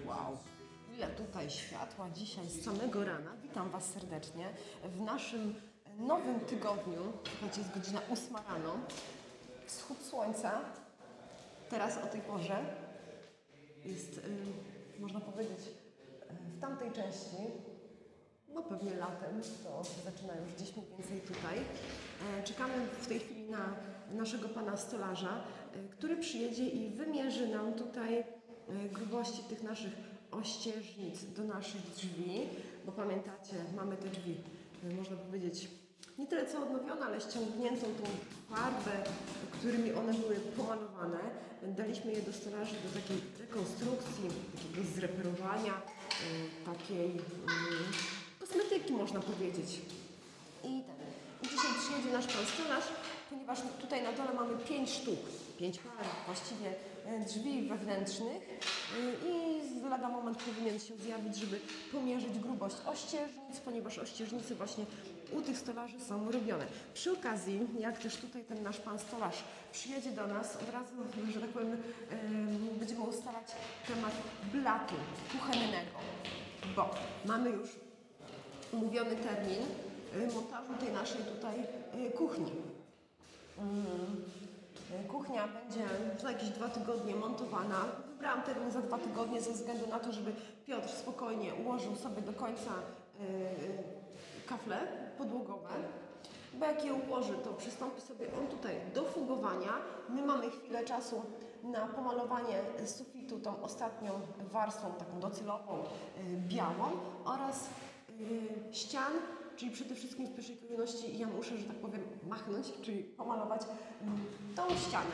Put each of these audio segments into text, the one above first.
Wow, ile tutaj światła dzisiaj z samego rana. Witam Was serdecznie w naszym nowym tygodniu. Słuchajcie, jest godzina 8 rano. Wschód słońca. Teraz o tej porze jest, można powiedzieć, w tamtej części, no pewnie latem, to zaczyna już gdzieś mniej więcej tutaj. Czekamy w tej chwili na naszego pana stolarza, który przyjedzie i wymierzy nam tutaj grubości tych naszych ościeżnic do naszych drzwi, bo pamiętacie, mamy te drzwi, można powiedzieć, nie tyle co odnowione, ale ściągniętą tą farbę, którymi one były pomalowane. Daliśmy je do stolarzy do takiej rekonstrukcji, takiego zreperowania, takiej kosmetyki, można powiedzieć. I dzisiaj przyjedzie nasz pan stolarz, ponieważ tutaj na dole mamy 5 sztuk, 5 par właściwie drzwi wewnętrznych i lada moment powinien się zjawić, żeby pomierzyć grubość ościeżnic, ponieważ ościeżnice właśnie u tych stolarzy są robione. Przy okazji, jak też tutaj ten nasz pan stolarz przyjedzie do nas, od razu, że tak powiem, będziemy ustalać temat blatu kuchennego, bo mamy już umówiony termin montażu tej naszej tutaj kuchni. Kuchnia będzie za jakieś 2 tygodnie montowana. Wybrałam termin za 2 tygodnie ze względu na to, żeby Piotr spokojnie ułożył sobie do końca kafle podłogowe. Bo jak je ułoży, to przystąpi sobie on tutaj do fugowania. My mamy chwilę czasu na pomalowanie sufitu tą ostatnią warstwą, taką docelową, białą oraz ścian, czyli przede wszystkim w pierwszej kolejności ja muszę, że tak powiem, machnąć, czyli pomalować tą ścianę.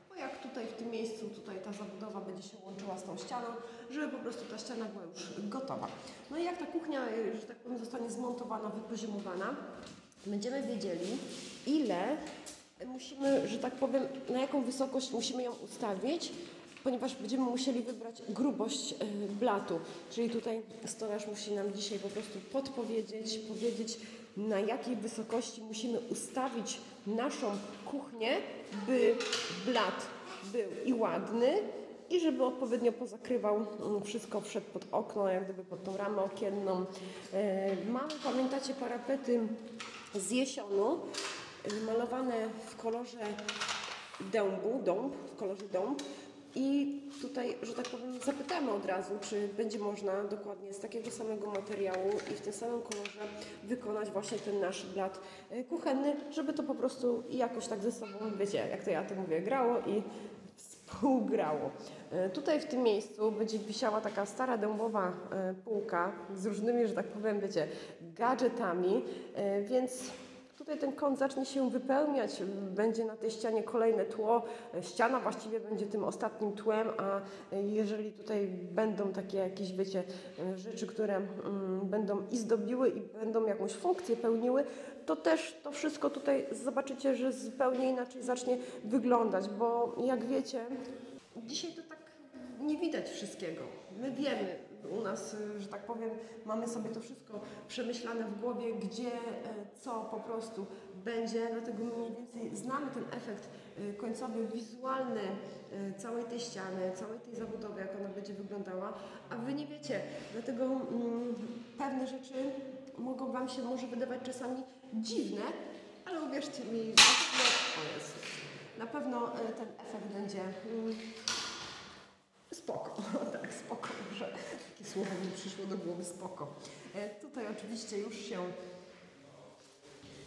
Bo jak tutaj w tym miejscu, tutaj ta zabudowa będzie się łączyła z tą ścianą, żeby po prostu ta ściana była już gotowa. No i jak ta kuchnia, że tak powiem, zostanie zmontowana, wypoziomowana, będziemy wiedzieli, ile musimy, że tak powiem, na jaką wysokość musimy ją ustawić, ponieważ będziemy musieli wybrać grubość blatu. Czyli tutaj stolarz musi nam dzisiaj po prostu podpowiedzieć, powiedzieć, na jakiej wysokości musimy ustawić naszą kuchnię, by blat był i ładny, i żeby odpowiednio pozakrywał wszystko, wszedł pod okno, jak gdyby pod tą ramę okienną. Mamy, pamiętacie, parapety z jesionu, malowane w kolorze dąb, w kolorze dąb. I tutaj, że tak powiem, zapytamy od razu, czy będzie można dokładnie z takiego samego materiału i w tym samym kolorze wykonać właśnie ten nasz blat kuchenny, żeby to po prostu jakoś tak ze sobą, wiecie, jak to ja to mówię, grało i współgrało. Tutaj w tym miejscu będzie wisiała taka stara dębowa półka z różnymi, że tak powiem, wiecie, gadżetami, więc tutaj ten kąt zacznie się wypełniać, będzie na tej ścianie kolejne tło, ściana właściwie będzie tym ostatnim tłem, a jeżeli tutaj będą takie jakieś, wiecie, rzeczy, które będą i zdobiły i będą jakąś funkcję pełniły, to też to wszystko tutaj zobaczycie, że zupełnie inaczej zacznie wyglądać, bo jak wiecie, dzisiaj to tak nie widać wszystkiego. My wiemy, u nas, że tak powiem, mamy sobie to wszystko przemyślane w głowie, gdzie, co po prostu będzie, dlatego mniej więcej znamy ten efekt końcowy, wizualny całej tej ściany, całej tej zabudowy, jak ona będzie wyglądała, a Wy nie wiecie, dlatego pewne rzeczy mogą Wam się może wydawać czasami dziwne, ale uwierzcie mi, na pewno ten efekt będzie spoko, tak, spoko, że takie słowo mi przyszło do głowy, spoko. Tutaj oczywiście już się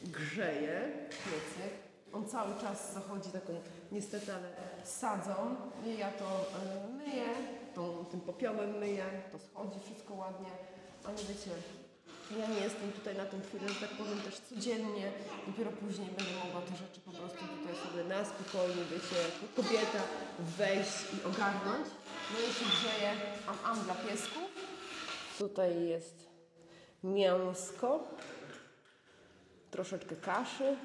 grzeje piecyk. On cały czas zachodzi taką, niestety, ale sadzą. I ja to myję, tym popiołem myję, to schodzi wszystko ładnie, ale wiecie, ja nie jestem tutaj na tą chwilę, że tak powiem, też codziennie, dopiero później będę mogła te rzeczy po prostu tutaj sobie na spokojnie, wiecie, jako kobieta wejść i ogarnąć. No i się grzeje dla piesków. Tutaj jest mięsko, troszeczkę kaszy,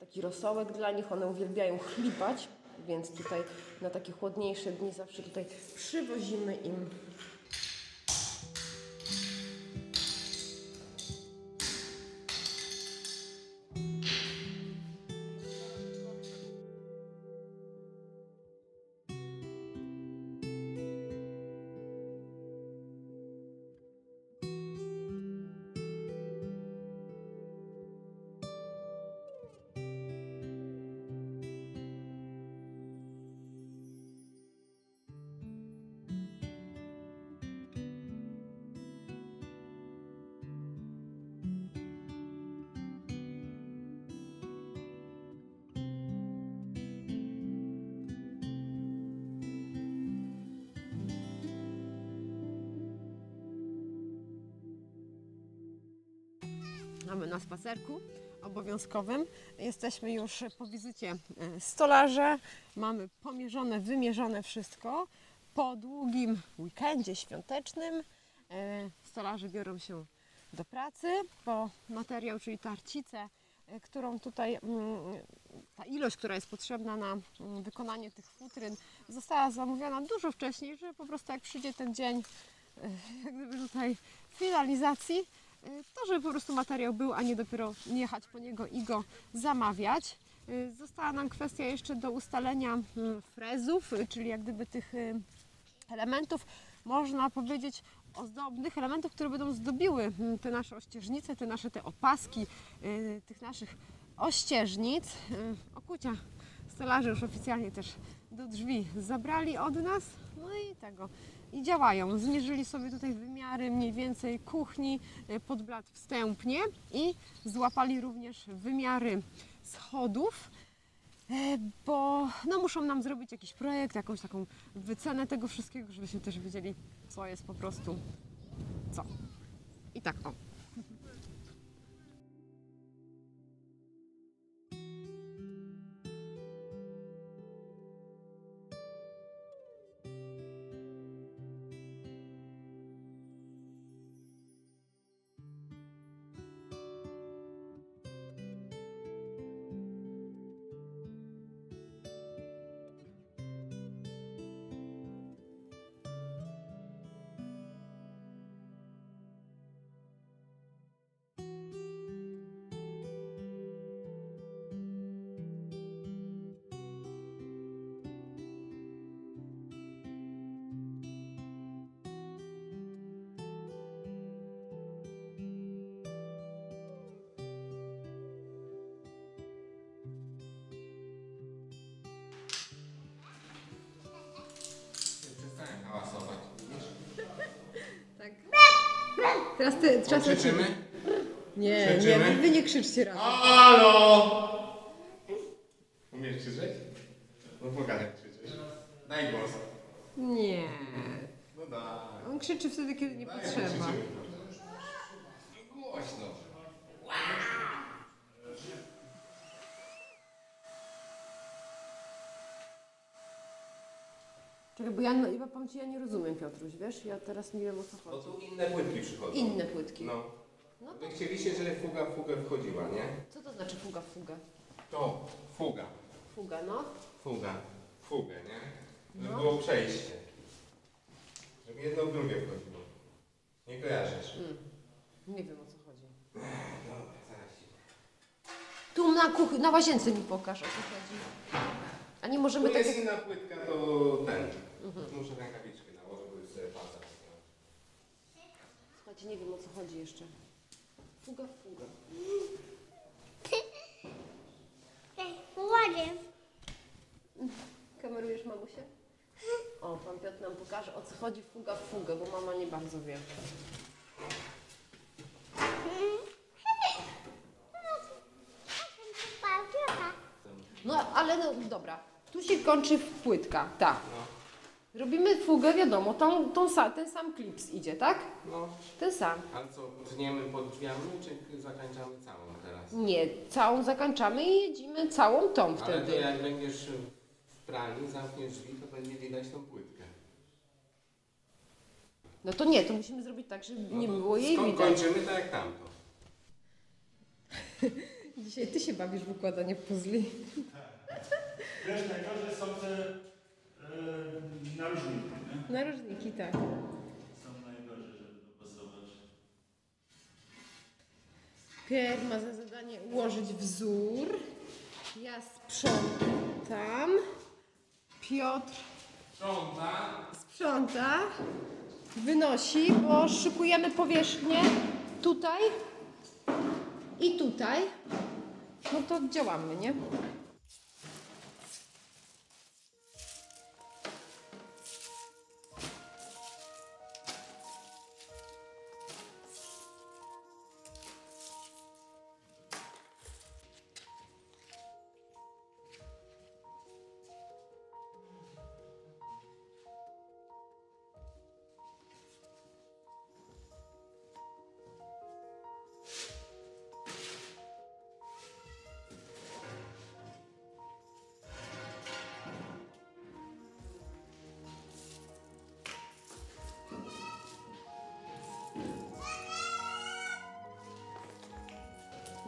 taki rosołek dla nich, one uwielbiają chlipać, więc tutaj na takie chłodniejsze dni zawsze tutaj przywozimy im Mamy na spacerku obowiązkowym. Jesteśmy już po wizycie stolarza. Mamy pomierzone, wymierzone wszystko. Po długim weekendzie świątecznym stolarze biorą się do pracy, bo materiał, czyli tarcicę, którą tutaj, ta ilość, która jest potrzebna na wykonanie tych futryn, została zamówiona dużo wcześniej, że po prostu jak przyjdzie ten dzień jak gdyby tutaj finalizacji, to żeby po prostu materiał był, a nie dopiero jechać po niego i go zamawiać. Została nam kwestia jeszcze do ustalenia frezów, czyli jak gdyby tych elementów, można powiedzieć, ozdobnych elementów, które będą zdobiły te nasze ościeżnice, te opaski tych naszych ościeżnic. Okucia stolarze już oficjalnie też do drzwi zabrali od nas, no i tego. I działają. Zmierzyli sobie tutaj wymiary mniej więcej kuchni pod blat wstępnie i złapali również wymiary schodów, bo no, muszą nam zrobić jakiś projekt, jakąś taką wycenę tego wszystkiego, żebyśmy też wiedzieli, co jest po prostu co. I tak o. Tak. Teraz ty, czas Krzyczymy? Nie, Krzyczymy? wy nie krzyczcie razem. Halo! Umiesz krzyczeć? No pokaż jak krzyczysz. Daj głos. Nie. No daj. On krzyczy wtedy, kiedy nie Daj, potrzeba. krzyczymy. Głośno. Czekaj, bo ja powiem Ci, ja nie rozumiem, Piotruś, wiesz? Ja teraz nie wiem, o co Bo chodzi. tu inne płytki przychodzą. Inne płytki. No. No Wy chcieliście, żeby fuga w fugę wchodziła, nie? Co to znaczy fuga w fugę? To fuga. Fuga, no. Fuga. Fugę, nie? Żeby No. było przejście. Żeby jedno w drugie wchodziło. Nie kojarzysz? Nie wiem, o co chodzi. Dobra, zaraz ci. Tu na łazience mi pokaż, o co chodzi. A nie możemy Tu tak jest jak... inna płytka, to ten. Muszę rękawiczkę nałożyć, bo już sobie palca. Słuchajcie, nie wiem, o co chodzi jeszcze. Fuga w fugę. Ładnie. Kamerujesz mamusię? O, pan Piotr nam pokaże, o co chodzi fuga w fugę, bo mama nie bardzo wie. No, ale no, dobra. Tu się kończy płytka, tak. No. Robimy fugę, wiadomo, ten sam klips idzie, tak? No. Ten sam. Ale co, tniemy pod drzwiami, czy zakończamy całą teraz? Nie, całą zakończamy i jedziemy całą tą Ale to wtedy. jak będziesz w pralni, zamkniesz drzwi, to będzie widać tą płytkę. No to nie, to musimy zrobić tak, żeby nie No to było jej skąd widać. kończymy tak jak tamto. Dzisiaj ty się bawisz w układanie puzli. Wiesz, najgorzej są te narożniki, nie? Narożniki, tak. Są najgorzej, żeby dopasować. Pierre ma za zadanie ułożyć wzór. Ja sprzątam. Piotr sprząta. Wynosi, bo szykujemy powierzchnię tutaj i tutaj. No to działamy, nie?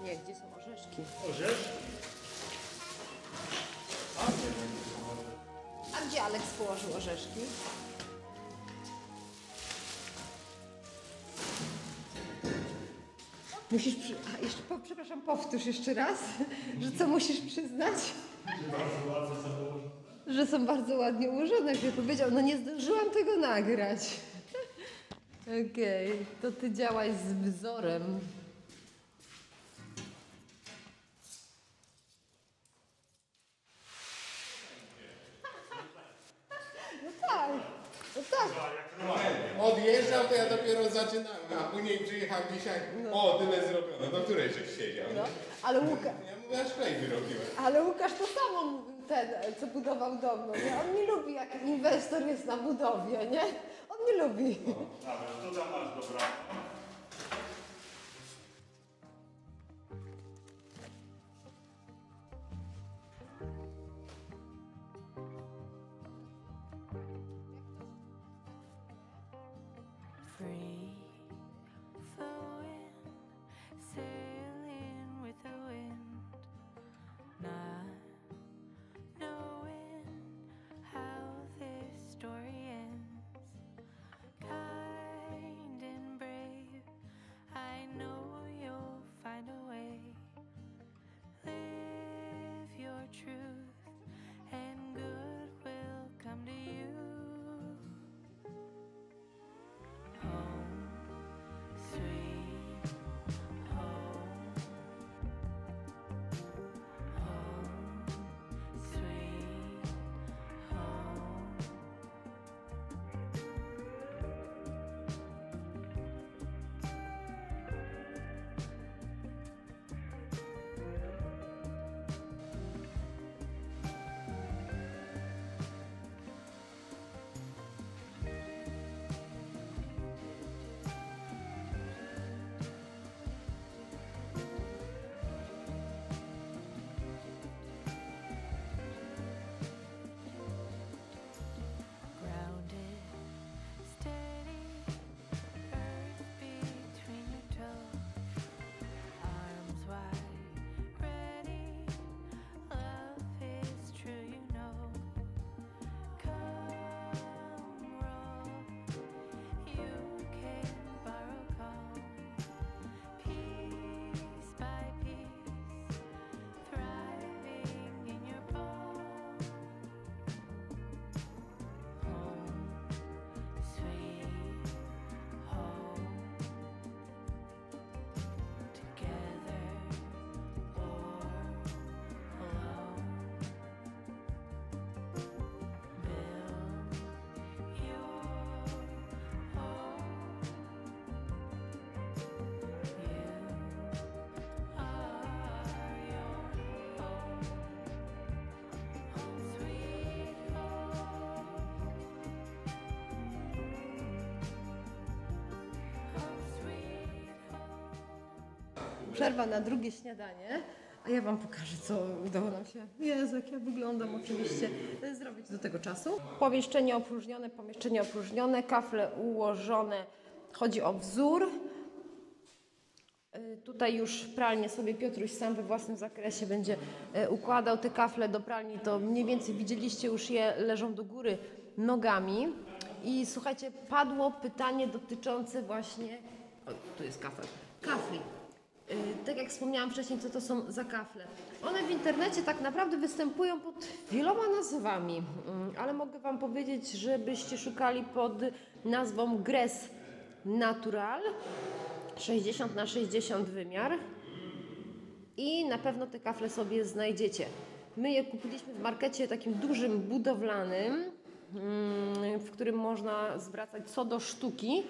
Nie, gdzie są orzeszki? Orzeszki. A nie wiem, gdzie są orzeszki. A gdzie Aleks położył orzeszki? Musisz A jeszcze, przepraszam, powtórz jeszcze raz, że co musisz przyznać? Że bardzo ładnie są położone. Że są bardzo ładnie ułożone, jak powiedział. No nie zdążyłam tego nagrać. Okej, to ty działaś z wzorem. No tak, no tak. Odjeżdżał, to ja dopiero zaczynałem, a później przyjechał dzisiaj. O, tyle zrobiono. Do której żeś siedział? No, ale Łukasz... Ja mówię, aż klej wyrobiłem. Ale Łukasz to samo mówił, ten, co budował dom, no nie? On nie lubi, jak inwestor jest na budowie, nie? On nie lubi. Dobra, to tam masz dobra. Free flowing, sailing with the wind, not knowing how this story ends. Kind and brave, I know you'll find a way. Live your truth, and good will come to you. Home, sweet home. Home, sweet home. Grounded, steady, earth between your toes, arms wide, ready, love is true, you know. Come roll, you can borrow calm, piece by piece, thriving in your palm. Home, sweet home. Together or alone. Build your home. You are your home. Home, sweet home. Home, sweet home. Przerwa na drugie śniadanie, a ja wam pokażę, co udało nam się. Jezu, jak ja wyglądam oczywiście, zrobić do tego czasu. Pomieszczenie opróżnione, kafle ułożone. Chodzi o wzór. Tutaj już pralnię sobie Piotruś sam we własnym zakresie będzie układał te kafle do pralni. To mniej więcej widzieliście, już je leżą do góry nogami. I słuchajcie, padło pytanie dotyczące właśnie... O, tu jest kafel. Kafli. Tak jak wspomniałam wcześniej, co to są za kafle. One w internecie tak naprawdę występują pod wieloma nazwami, ale mogę wam powiedzieć, żebyście szukali pod nazwą Gress Natural 60x60 wymiar i na pewno te kafle sobie znajdziecie. My je kupiliśmy w markecie takim dużym, budowlanym, w którym można zwracać co do sztuki,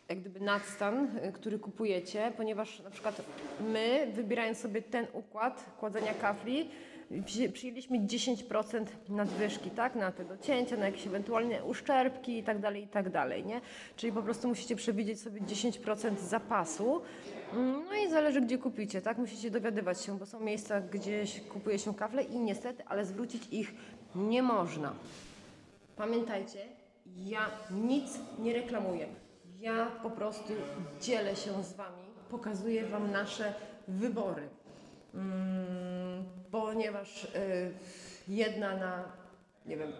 jak gdyby nadstan, który kupujecie, ponieważ na przykład my, wybierając sobie ten układ kładzenia kafli, przyjęliśmy 10% nadwyżki, tak, na te docięcia, na jakieś ewentualne uszczerbki i tak dalej, nie? Czyli po prostu musicie przewidzieć sobie 10% zapasu. No i zależy, gdzie kupicie, tak? Musicie dowiadywać się, bo są miejsca, gdzie kupuje się kafle i niestety, ale zwrócić ich nie można. Pamiętajcie, ja nic nie reklamuję. Ja po prostu dzielę się z wami pokazuję Wam nasze wybory. Ponieważ jedna na, nie wiem,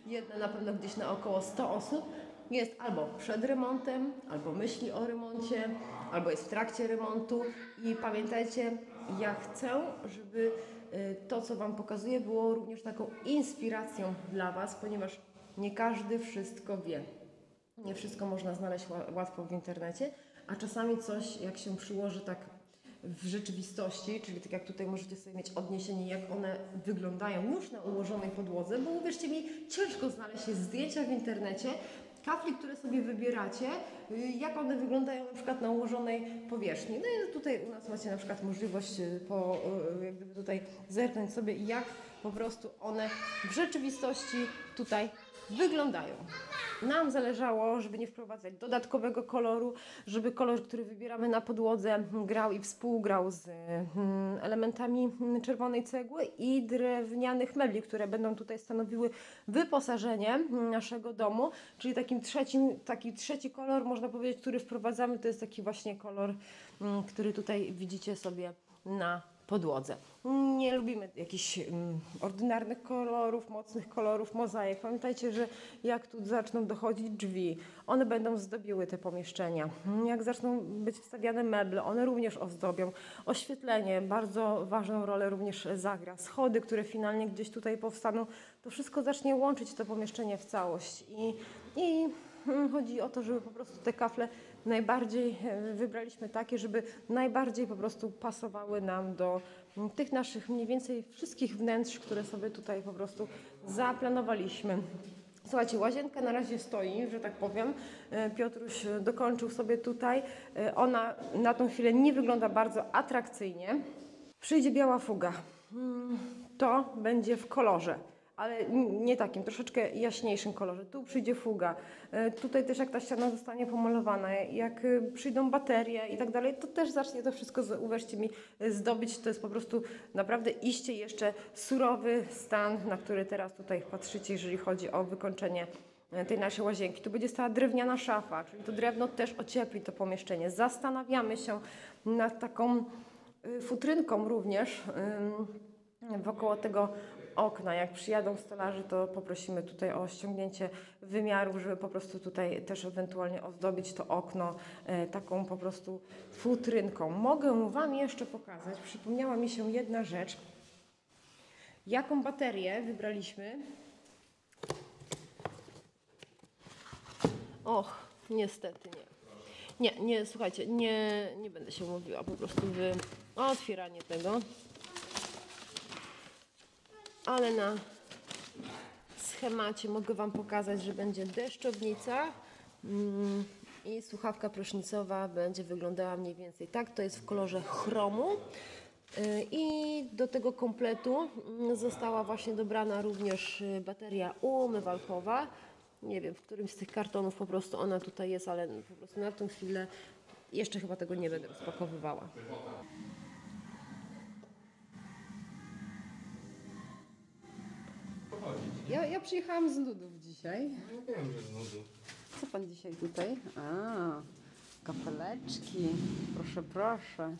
jedna na pewno gdzieś na około 100 osób jest albo przed remontem, albo myśli o remoncie, albo jest w trakcie remontu. I pamiętajcie, ja chcę, żeby to, co Wam pokazuję, było również taką inspiracją dla Was, ponieważ nie każdy wszystko wie. Nie wszystko można znaleźć łatwo w internecie, a czasami coś, jak się przyłoży tak w rzeczywistości, czyli tak jak tutaj możecie sobie mieć odniesienie, jak one wyglądają już na ułożonej podłodze, bo uwierzcie mi, ciężko znaleźć zdjęcia w internecie, kafli, które sobie wybieracie, jak one wyglądają na przykład na ułożonej powierzchni. No i tutaj u nas macie na przykład możliwość jak gdyby tutaj zerknąć sobie, jak po prostu one w rzeczywistości tutaj wyglądają. Nam zależało, żeby nie wprowadzać dodatkowego koloru, żeby kolor, który wybieramy na podłodze, grał i współgrał z elementami czerwonej cegły i drewnianych mebli, które będą tutaj stanowiły wyposażenie naszego domu. Czyli taki trzeci kolor, można powiedzieć, który wprowadzamy, to jest taki właśnie kolor, który tutaj widzicie sobie na podłodze. Nie lubimy jakichś ordynarnych kolorów, mocnych kolorów, mozaik. Pamiętajcie, że jak tu zaczną dochodzić drzwi, one będą zdobiły te pomieszczenia. Jak zaczną być wstawiane meble, one również ozdobią. Oświetlenie bardzo ważną rolę również zagra. Schody, które finalnie gdzieś tutaj powstaną, to wszystko zacznie łączyć to pomieszczenie w całość. I chodzi o to, żeby po prostu te kafle najbardziej wybraliśmy takie, żeby najbardziej po prostu pasowały nam do tych naszych mniej więcej wszystkich wnętrz, które sobie tutaj po prostu zaplanowaliśmy. Słuchajcie, łazienka na razie stoi, że tak powiem. Piotruś dokończył sobie tutaj. Ona na tą chwilę nie wygląda bardzo atrakcyjnie. Przyjdzie biała fuga. To będzie w kolorze, ale nie takim, troszeczkę jaśniejszym kolorze. Tu przyjdzie fuga. Tutaj też jak ta ściana zostanie pomalowana, jak przyjdą baterie i tak dalej, to też zacznie to wszystko, uwierzcie mi, zdobyć. To jest po prostu naprawdę iście jeszcze surowy stan, na który teraz tutaj patrzycie, jeżeli chodzi o wykończenie tej naszej łazienki. Tu będzie stała drewniana szafa, czyli to drewno też ociepli to pomieszczenie. Zastanawiamy się nad taką futrynką również wokoło tego okna. Jak przyjadą stolarze, to poprosimy tutaj o ściągnięcie wymiarów, żeby po prostu tutaj też ewentualnie ozdobić to okno taką po prostu futrynką. Mogę Wam jeszcze pokazać, przypomniała mi się jedna rzecz. Jaką baterię wybraliśmy? Och, niestety nie. Nie, słuchajcie, nie będę się mówiła, po prostu otwieranie tego. Ale na schemacie mogę Wam pokazać, że będzie deszczownica i słuchawka prysznicowa będzie wyglądała mniej więcej tak. To jest w kolorze chromu. I do tego kompletu została właśnie dobrana również bateria umywalkowa. Nie wiem, w którymś z tych kartonów po prostu ona tutaj jest, ale po prostu na tą chwilę jeszcze chyba tego nie będę rozpakowywała. Ja przyjechałam z nudów dzisiaj. Nie wiem, że z nudy. Co Pan dzisiaj tutaj? Kafeleczki. Proszę, proszę.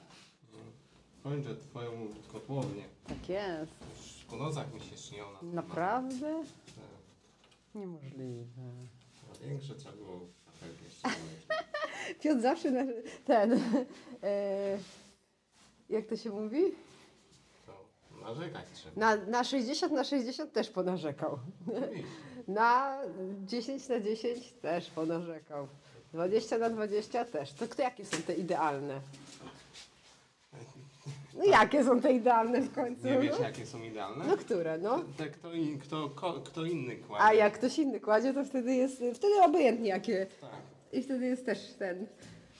Kończę twoją kotłownię. Tak jest. Już po nocach mi się śni ona. Naprawdę? Tak. Niemożliwe. A większe trzeba było kafelki jeszcze. Piotr zawsze jak to się mówi? To narzekać trzeba. Na 60/60 też ponarzekał. Widzisz. Na 10/10 też ponarzekał. 20/20 też. To kto, jakie są te idealne? No jakie są te idealne w końcu? Nie wiesz, no? jakie są idealne? No które, no? Te, kto inny kładzie. A jak ktoś inny kładzie, to wtedy obojętnie jakie. Tak. I wtedy jest też ten.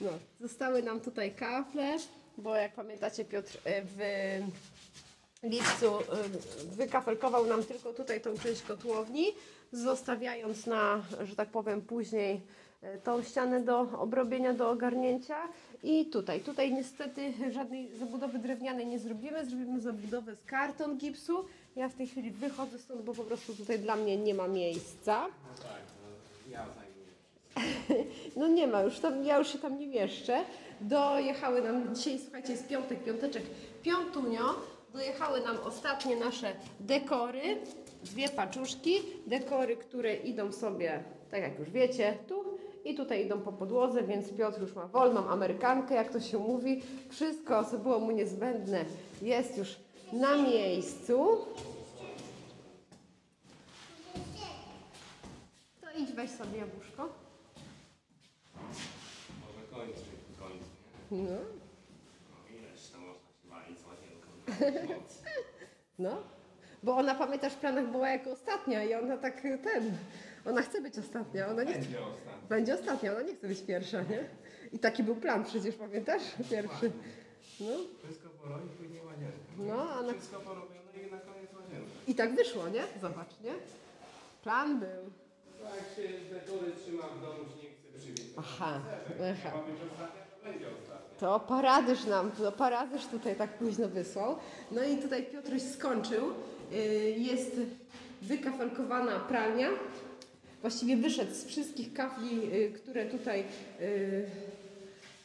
No, zostały nam tutaj kafle, bo jak pamiętacie, Piotr w lipcu wykafelkował nam tylko tutaj tą część kotłowni, zostawiając na, że tak powiem, później tą ścianę do obrobienia, do ogarnięcia. I tutaj niestety żadnej zabudowy drewnianej nie zrobimy, zrobimy zabudowę z karton gipsu. Ja w tej chwili wychodzę stąd, bo po prostu tutaj dla mnie nie ma miejsca. No tak, no, ja zajmuję. No nie ma już tam, ja już się tam nie mieszczę. Dojechały nam, dzisiaj słuchajcie, jest piątek, piąteczek, piątunio. Dojechały nam ostatnie nasze dekory, 2 paczuszki. Dekory, które idą sobie, tak jak już wiecie, tu i tutaj idą po podłodze, więc Piotr już ma wolną amerykankę, jak to się mówi. Wszystko, co było mu niezbędne, jest już na miejscu. To idź weź sobie jabłuszko. Może kończy, nie? No. No ileż to można się walić z łazienką. No, bo ona, pamiętasz, w planach była jako ostatnia i ona tak ona chce być ostatnia, ona nie chce, Będzie ostatni. będzie ostatnia, ona nie chce być pierwsza, nie? I taki był plan przecież, pamiętasz? Pierwszy. No, Wszystko porobi, później łazienka. no, a na, Wszystko porobione i na koniec łazienka. i tak wyszło, nie? Zobacz, nie? Plan był. No jak się dekory trzyma w domu, się nie chce przywieźć. Aha, aha. Ma być ostatnia, to będzie ostatnia. To paradyż tutaj tak późno wysłał. No i tutaj Piotruś skończył. Jest wykafelkowana pralnia. Właściwie wyszedł z wszystkich kafli, które tutaj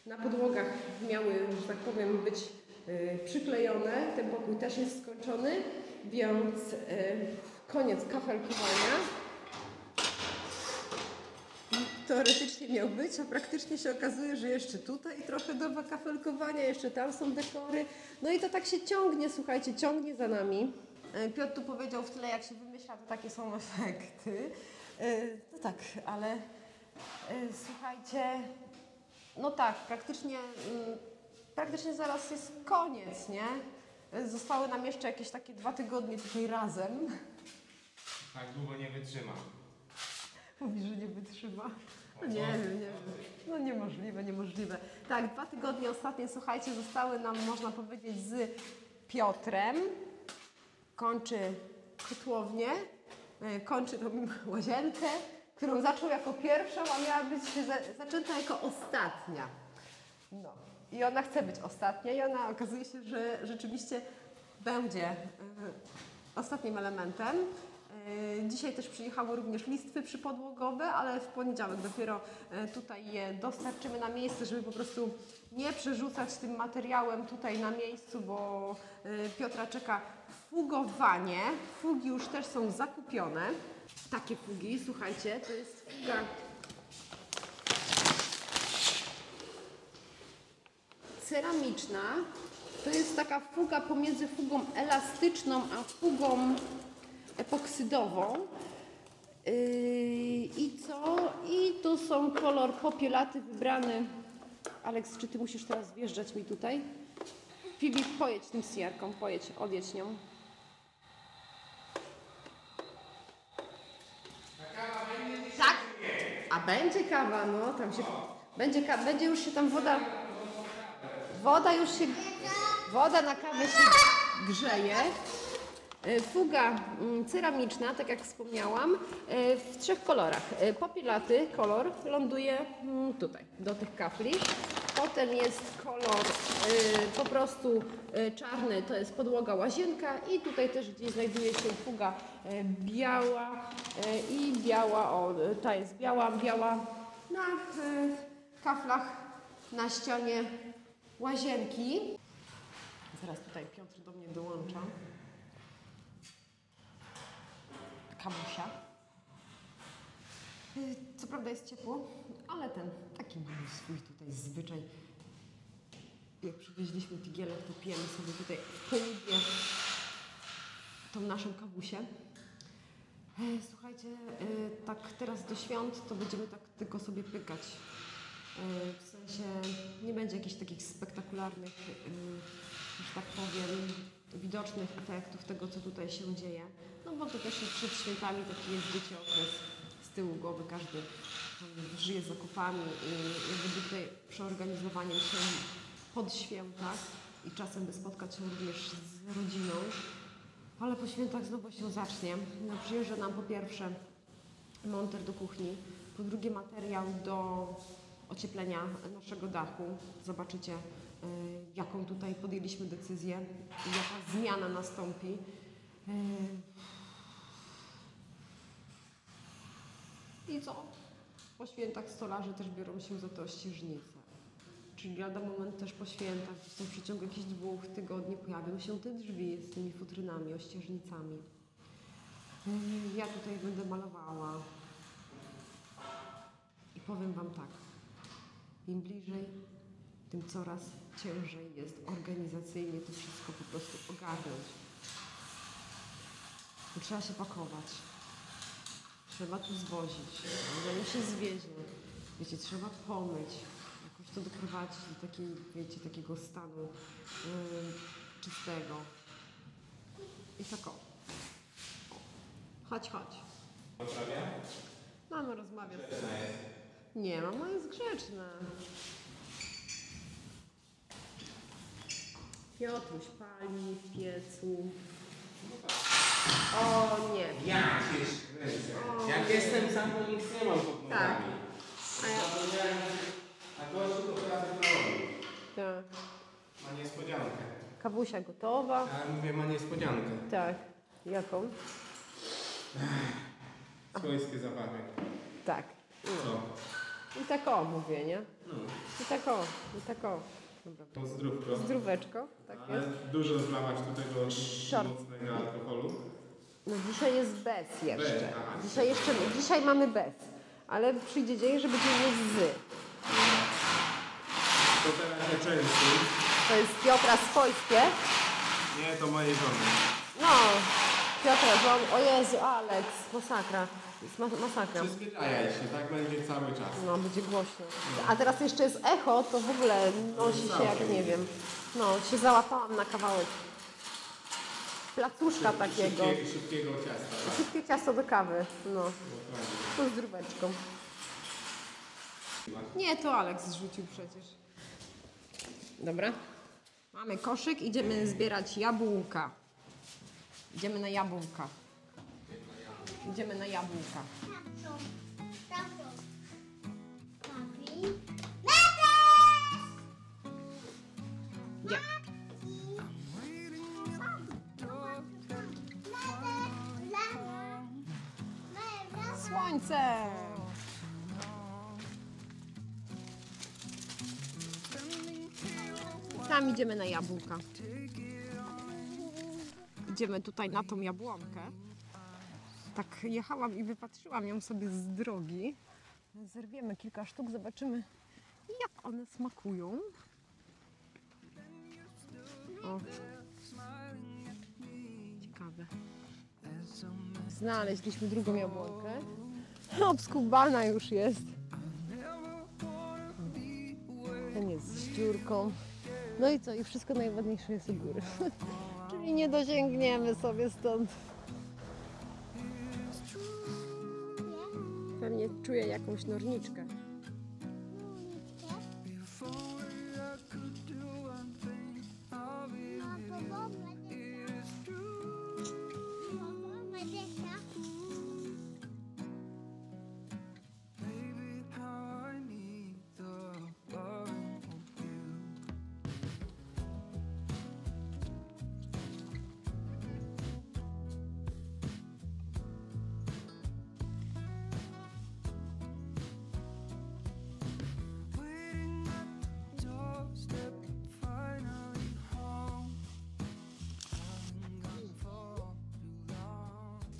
na podłogach miały, że tak powiem, być przyklejone. Ten pokój też jest skończony, więc koniec kafelkowania. Teoretycznie miał być, a praktycznie się okazuje, że jeszcze tutaj trochę do kafelkowania, jeszcze tam są dekory. No i to tak się ciągnie, słuchajcie, ciągnie za nami. Piotr tu powiedział w tyle, jak się wymyśla, to takie są efekty. No tak, ale słuchajcie, no tak, praktycznie zaraz jest koniec, nie? Zostały nam jeszcze jakieś takie 2 tygodnie tutaj razem. Tak długo nie wytrzyma. Mówi, że nie wytrzyma. No nie wiem, nie wiem. No niemożliwe, niemożliwe. Tak, 2 tygodnie ostatnie, słuchajcie, zostały nam, można powiedzieć, z Piotrem. Kończy kotłownię, kończy tą łazienkę, którą zaczął jako pierwszą, a miała być zaczęta jako ostatnia. No. I ona chce być ostatnia i ona okazuje się, że rzeczywiście będzie ostatnim elementem. Dzisiaj też przyjechały również listwy przypodłogowe, ale w poniedziałek dopiero tutaj je dostarczymy na miejsce, żeby po prostu nie przerzucać tym materiałem tutaj na miejscu, bo Piotra czeka fugowanie. Fugi już też są zakupione. Takie fugi, słuchajcie, to jest fuga ceramiczna. To jest taka fuga pomiędzy fugą elastyczną a fugą epoksydową. I co? I tu są kolor popielaty wybrany. Aleks, czy ty musisz teraz wjeżdżać mi tutaj? Filip, pojedź tym siarką, pojedź, odjedź nią. Tak? A będzie kawa, no tam się... Będzie już się tam woda na kawę się grzeje. Fuga ceramiczna, tak jak wspomniałam, w 3 kolorach. Popielaty kolor ląduje tutaj, do tych kafli. Potem jest kolor po prostu czarny, to jest podłoga łazienka i tutaj też gdzieś znajduje się fuga biała i biała, ta jest biała na kaflach na ścianie łazienki. Zaraz tutaj Piotr do mnie dołącza. Kamusia. Co prawda jest ciepło, ale taki mamy swój tutaj zwyczaj. Jak przywieźliśmy figielek, to pijemy sobie tutaj w południe tą naszą kawusię. Słuchajcie, tak teraz do świąt to będziemy tak tylko sobie pykać. W sensie nie będzie jakichś takich spektakularnych, że tak powiem, widocznych efektów tego, co tutaj się dzieje. No bo to też przed świętami taki jest, wiecie, okres z tyłu głowy, każdy żyje z zakupami i jakby tutaj przeorganizowaniem się pod święta i czasem by spotkać się również z rodziną. Ale po świętach znowu się zacznie. No, przyjeżdża nam po pierwsze monter do kuchni, po drugie materiał do ocieplenia naszego dachu. Zobaczycie, jaką tutaj podjęliśmy decyzję i jaka zmiana nastąpi. I co? Po świętach stolarze też biorą się za te ościeżnice. Czyli lada moment też po świętach, w przeciągu jakichś 2 tygodni pojawią się te drzwi z tymi futrynami, ościeżnicami. Ja tutaj będę malowała. I powiem Wam tak, im bliżej, tym coraz ciężej jest organizacyjnie to wszystko po prostu ogarnąć. Bo trzeba się pakować. Trzeba tu zwozić. Zanim się zwiezie, wiecie, trzeba pomyć. Jakoś to doprowadzić do takiej, wiecie, takiego stanu czystego. I tak o. Chodź, chodź. Mama rozmawia. Nie, mama jest grzeczna. Piotruś pali w piecu. O nie. Ja cię kręcę. Jak jestem sam, to nic nie mam pod Tak. nogami. A ja... A gościu to prawie robi. Tak. Ma niespodziankę. Kawusia gotowa. Ja mówię, ma niespodziankę. Tak. Jaką? Swojskie zabawy. Tak. Co? I tak o, mówię, nie? No. I tak o, i tak o. Dobra. To zdrówko. Zdróweczko, tak Ale jest. dużo zlałaś do tego Szor. mocnego alkoholu. No dzisiaj jest bez jeszcze. Bez, aha. Dzisiaj mamy bez. Ale przyjdzie dzień, że będzie mieć z. To teraz nie częstuj. To jest Piotra swojskie. Nie, to mojej żony. No, Piotra, żon. O Jezu, Aleks, masakra. Jest masakra. Przyzwyczajaj się, tak będzie cały czas. No, będzie głośno. A teraz jeszcze jest echo, to w ogóle nosi się jak nie wiem. No, się załapałam na kawałek placuszka takiego. Szybkiego ciasta. Tak? Szybkie ciasto do kawy. No, Dokładnie. to z dróweczką. Nie, to Aleks zrzucił przecież. Dobra. Mamy koszyk, idziemy zbierać jabłka. Idziemy na jabłka. Idziemy na jabłka. Tato. Papi. Gdzie? Słońce! Tam idziemy na jabłka. Idziemy tutaj na tą jabłonkę. Tak jechałam i wypatrzyłam ją sobie z drogi. Zerwiemy kilka sztuk, zobaczymy jak one smakują. O. Ciekawe. Znaleźliśmy drugą jabłonkę. Obskubana już jest. Ten jest z dziurką. No i co? I wszystko najładniejsze jest u góry. Czyli nie dosięgniemy sobie stąd. Pewnie czuję jakąś norniczkę.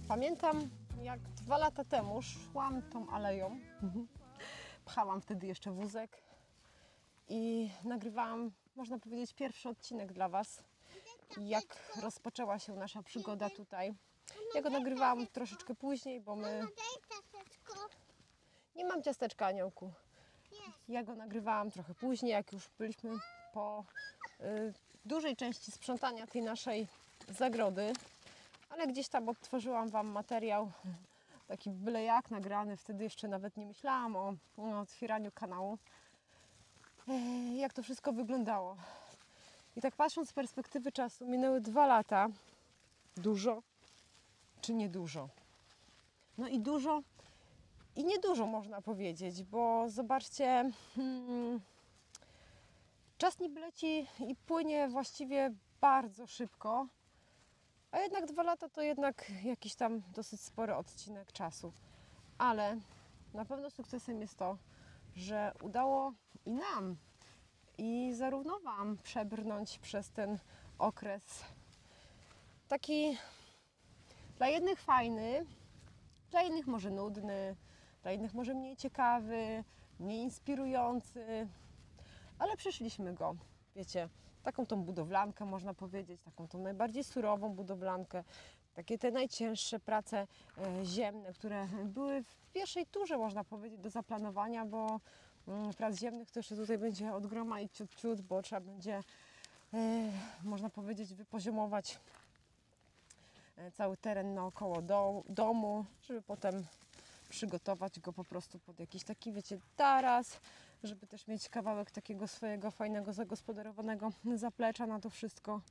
Pamiętam, jak 2 lata temu szłam tą aleją. Pchałam wtedy jeszcze wózek i nagrywałam, można powiedzieć, pierwszy odcinek dla Was. Jak rozpoczęła się nasza przygoda tutaj. Ja go nagrywałam troszeczkę później, bo my... Nie mam ciasteczka, aniołku. Ja go nagrywałam trochę później, jak już byliśmy po dużej części sprzątania tej naszej zagrody. Ale gdzieś tam odtworzyłam Wam materiał, taki byle jak nagrany. Wtedy jeszcze nawet nie myślałam o otwieraniu kanału. Jak to wszystko wyglądało. I tak patrząc z perspektywy czasu, minęły 2 lata. Dużo czy niedużo? No i dużo i niedużo można powiedzieć, bo zobaczcie, czas niby leci i płynie właściwie bardzo szybko. A jednak 2 lata to jednak jakiś tam dosyć spory odcinek czasu. Ale na pewno sukcesem jest to, że udało i nam, i zarówno Wam przebrnąć przez ten okres taki dla jednych fajny, dla innych może nudny, dla innych może mniej ciekawy, mniej inspirujący, ale przeszliśmy go, wiecie, taką tą budowlankę można powiedzieć, taką tą najbardziej surową budowlankę, takie te najcięższe prace ziemne, które były w pierwszej turze, można powiedzieć, do zaplanowania, bo prac ziemnych to jeszcze tutaj będzie od groma i ciut, bo trzeba będzie, można powiedzieć, wypoziomować cały teren naokoło domu, żeby potem przygotować go po prostu pod jakiś taki, wiecie, taras, żeby też mieć kawałek takiego swojego fajnego, zagospodarowanego zaplecza na to wszystko.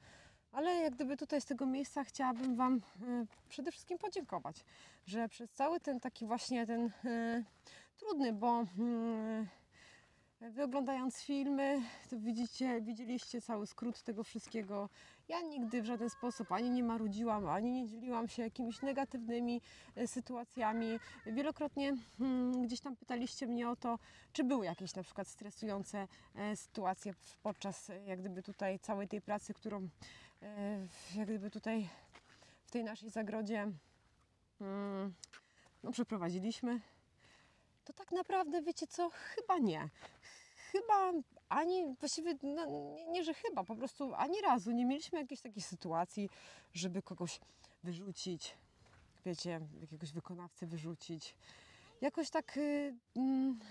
Ale jak gdyby tutaj z tego miejsca chciałabym Wam przede wszystkim podziękować, że przez cały ten taki właśnie ten trudny, bo Wy oglądając filmy, to widzieliście cały skrót tego wszystkiego. Ja nigdy w żaden sposób ani nie marudziłam, ani nie dzieliłam się jakimiś negatywnymi sytuacjami. Wielokrotnie gdzieś tam pytaliście mnie o to, czy były jakieś na przykład stresujące sytuacje podczas jak gdyby tutaj całej tej pracy, którą jak gdyby tutaj w tej naszej zagrodzie no, przeprowadziliśmy. To tak naprawdę, wiecie co, chyba nie. Chyba ani, właściwie, no, nie, że chyba, po prostu ani razu nie mieliśmy jakiejś takiej sytuacji, żeby kogoś wyrzucić, wiecie, jakiegoś wykonawcę wyrzucić. Jakoś tak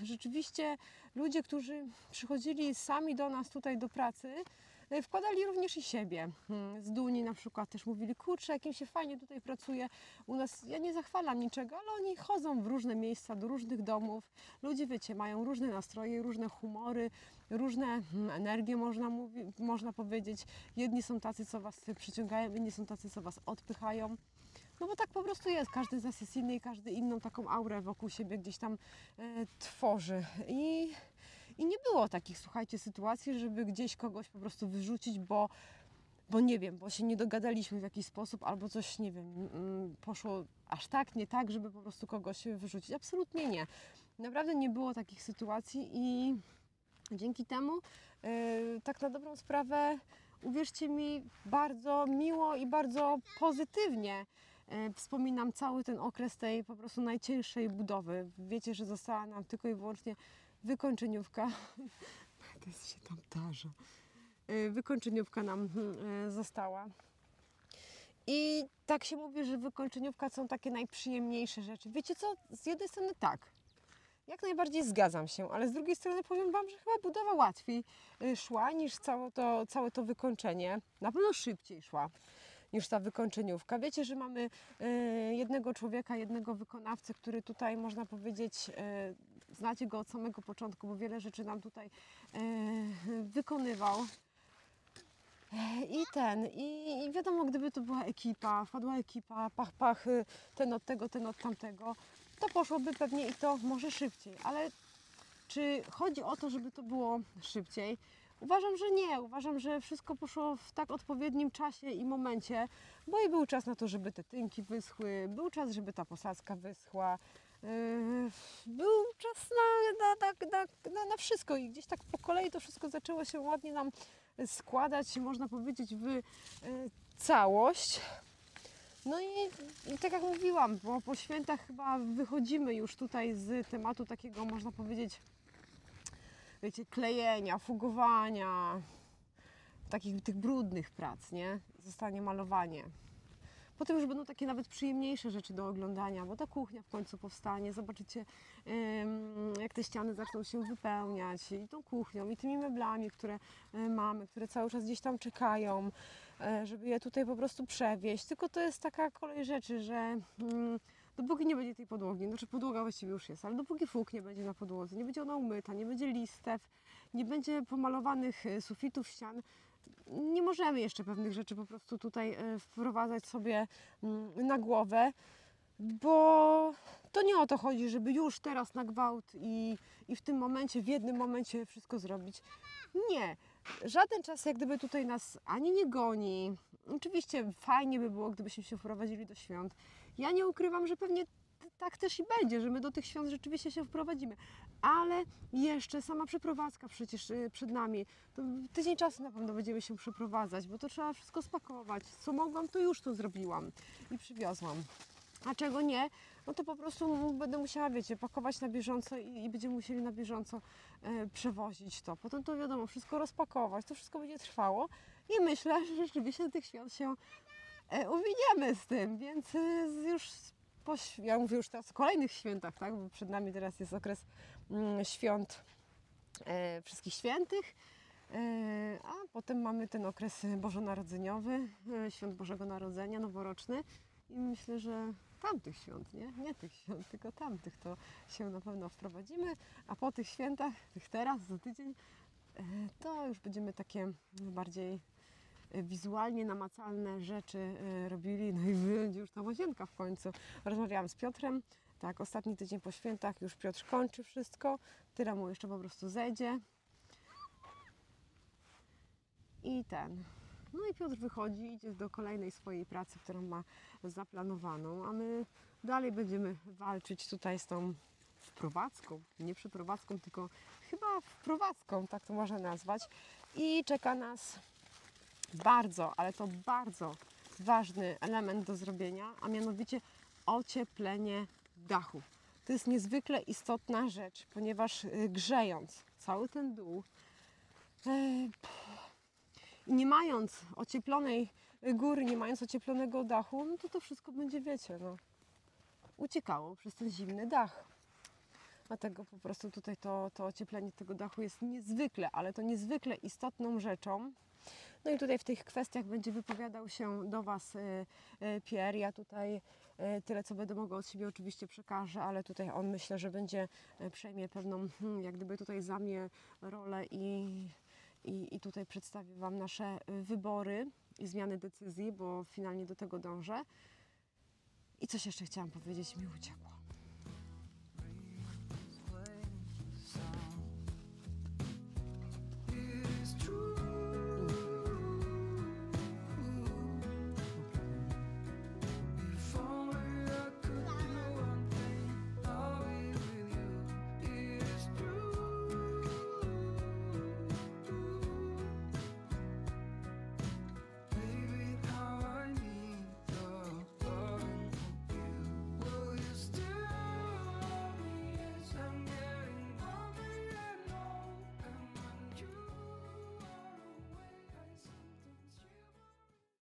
rzeczywiście ludzie, którzy przychodzili sami do nas tutaj do pracy, wkładali również i siebie. Z Duni na przykład też mówili, kurczę, jak im się fajnie tutaj pracuje u nas. Ja nie zachwalam niczego, ale oni chodzą w różne miejsca, do różnych domów. Ludzie, wiecie, mają różne nastroje, różne humory, różne energie, można powiedzieć. Jedni są tacy, co Was przyciągają, inni są tacy, co Was odpychają. No bo tak po prostu jest, każdy z nas jest inny i każdy inną taką aurę wokół siebie gdzieś tam tworzy. I nie było takich, słuchajcie, sytuacji, żeby gdzieś kogoś po prostu wyrzucić, bo nie wiem, bo się nie dogadaliśmy w jakiś sposób, albo coś, nie wiem, poszło aż tak, nie tak, żeby po prostu kogoś wyrzucić. Absolutnie nie. Naprawdę nie było takich sytuacji i dzięki temu tak na dobrą sprawę, uwierzcie mi, bardzo miło i bardzo pozytywnie wspominam cały ten okres tej po prostu najcięższej budowy. Wiecie, że została nam tylko i wyłącznie wykończeniówka. To się tam tarza. Wykończeniówka nam została. I tak się mówi, że wykończeniówka są takie najprzyjemniejsze rzeczy. Wiecie co? Z jednej strony tak. Jak najbardziej zgadzam się, ale z drugiej strony powiem Wam, że chyba budowa łatwiej szła niż całe to wykończenie. Na pewno szybciej szła niż ta wykończeniówka. Wiecie, że mamy jednego człowieka, jednego wykonawcę, który tutaj, można powiedzieć, znacie go od samego początku, bo wiele rzeczy nam tutaj wykonywał. I wiadomo, gdyby to była ekipa, wpadła ekipa, pach, ten od tego, ten od tamtego, to poszłoby pewnie i to może szybciej. Ale czy chodzi o to, żeby to było szybciej? Uważam, że nie. Uważam, że wszystko poszło w tak odpowiednim czasie i momencie, bo i był czas na to, żeby te tynki wyschły, był czas, żeby ta posadzka wyschła, był czas na wszystko i gdzieś tak po kolei to wszystko zaczęło się ładnie nam składać, można powiedzieć, w całość. No i tak jak mówiłam, bo po świętach chyba wychodzimy już tutaj z tematu takiego, można powiedzieć, wiecie, klejenia, fugowania, takich tych brudnych prac, nie? Zostanie malowanie. Potem już będą takie nawet przyjemniejsze rzeczy do oglądania, bo ta kuchnia w końcu powstanie. Zobaczycie, jak te ściany zaczną się wypełniać i tą kuchnią, i tymi meblami, które mamy, które cały czas gdzieś tam czekają, żeby je tutaj po prostu przewieźć. Tylko to jest taka kolej rzeczy, że dopóki nie będzie tej podłogi, znaczy podłoga właściwie już jest, ale dopóki fuk nie będzie na podłodze, nie będzie ona umyta, nie będzie listew, nie będzie pomalowanych sufitów, ścian, nie możemy jeszcze pewnych rzeczy po prostu tutaj wprowadzać sobie na głowę, bo to nie o to chodzi, żeby już teraz na gwałt i w tym momencie, w jednym momencie wszystko zrobić. Nie. Żaden czas jak gdyby tutaj nas ani nie goni. Oczywiście fajnie by było, gdybyśmy się wprowadzili do świąt. Ja nie ukrywam, że pewnie tak też i będzie, że my do tych świąt rzeczywiście się wprowadzimy. Ale jeszcze sama przeprowadzka przecież przed nami. To tydzień czasu na pewno będziemy się przeprowadzać, bo to trzeba wszystko spakować. Co mogłam, to już to zrobiłam i przywiozłam. A czego nie, no to po prostu będę musiała, wiecie, pakować na bieżąco i będziemy musieli na bieżąco przewozić to. Potem to wiadomo, wszystko rozpakować, to wszystko będzie trwało i myślę, że rzeczywiście do tych świąt się uwiniemy z tym, więc już ja mówię już teraz o kolejnych świętach, tak, bo przed nami teraz jest okres świąt wszystkich świętych, a potem mamy ten okres bożonarodzeniowy, świąt Bożego Narodzenia, noworoczny i myślę, że tamtych świąt, nie tych świąt, tylko tamtych to się na pewno wprowadzimy, a po tych świętach, tych teraz, za tydzień, to już będziemy takie bardziej wizualnie namacalne rzeczy robili, no i będzie już ta łazienka w końcu. Rozmawiałam z Piotrem, tak, ostatni tydzień po świętach, już Piotr kończy wszystko, Tyra mu jeszcze po prostu zejdzie. No i Piotr wychodzi, idzie do kolejnej swojej pracy, którą ma zaplanowaną, a my dalej będziemy walczyć tutaj z tą wprowadzką, nie przeprowadzką, tylko chyba wprowadzką, tak to można nazwać. I czeka nas bardzo, ale to bardzo ważny element do zrobienia, a mianowicie ocieplenie dachu. To jest niezwykle istotna rzecz, ponieważ grzejąc cały ten dół, nie mając ocieplonej góry, nie mając ocieplonego dachu, no to wszystko będzie, wiecie, no, uciekało przez ten zimny dach. Dlatego po prostu tutaj to ocieplenie tego dachu jest niezwykle, ale to niezwykle istotną rzeczą. No i tutaj w tych kwestiach będzie wypowiadał się do Was Pierre. Ja tutaj tyle, co będę mogła od siebie oczywiście przekażę, ale tutaj on myślę, że przejmie pewną, jak gdyby tutaj za mnie rolę i tutaj przedstawię Wam nasze wybory i zmiany decyzji, bo finalnie do tego dążę. I coś jeszcze chciałam powiedzieć, mi uciekło.